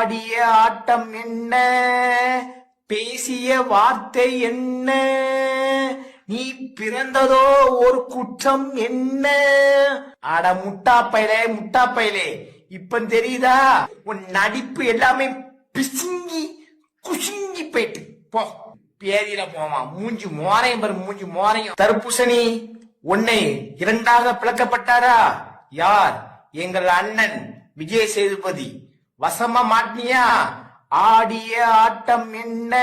ஆடிய ஆட்டம் என்ன, பேசிய வார்த்தை என்ன, நீ பிறந்ததோ ஒரு குற்றம் என்ன. அட முட்டாப்பையிலே முட்டாப்பையிலே, இப்ப தெரியுதா உன் நடிப்பு எல்லாமே பிசுங்கி குசுங்கி போயிட்டு. போ பேதியில போவான், மூஞ்சி மோரையும் பாரு, மூஞ்சி மோரையும். தர்பூசணி உன்னை இரண்டாக பிளக்கப்பட்டாரா? யார்? எங்கள் அண்ணன் விஜய் சேதுபதி. வசமா மாட்டினியா? ஆடிய ஆட்டம் என்ன,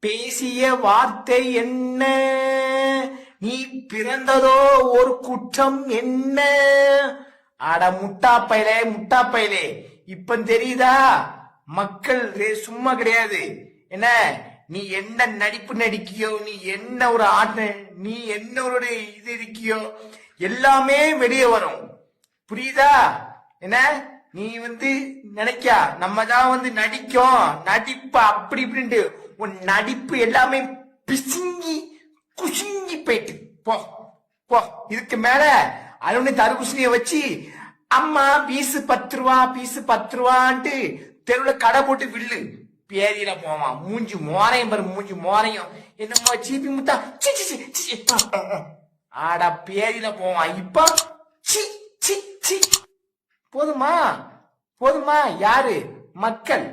பேசிய வார்த்தை என்ன, நீ பிறந்ததோ ஒரு குற்றம் என்ன. அட முட்டாப்பையிலே முட்டாப்பையிலே, இப்ப தெரியுதா மக்கள் சும்மா கிடையாது. என்ன நீ என்ன நடிப்பு நடிக்கியோ, நீ என்ன ஒரு ஆட்ட, நீ என்ன ஒரு இது இருக்கியோ, எல்லாமே வெளியே வரும். புரியுதா? என்ன நீ நினைக்கா நம்ம தான் நடிக்கும், நடிப்பு அப்படி இப்படின்ட்டு உன் நடிப்பு எல்லாமே பிசுங்கி குசுங்கி போயிட்டு. போ போ. இதுக்கு மேல அலுவலி தர்பூசணிய வச்சு அம்மா பீசு 10 ரூபா, பீசு 10 ரூபான்ட்டு தெருவுல கடை போட்டு வில்லு. பேதியில போவான், மூஞ்சி மோரையும் பாரு, மூஞ்சி மோரையும். என்னமோ சீப்பி முத்தா ஆடா பேதியில போவான். இப்ப சி சி சி. போதுமா போதுமா? யாரு? மக்கள்.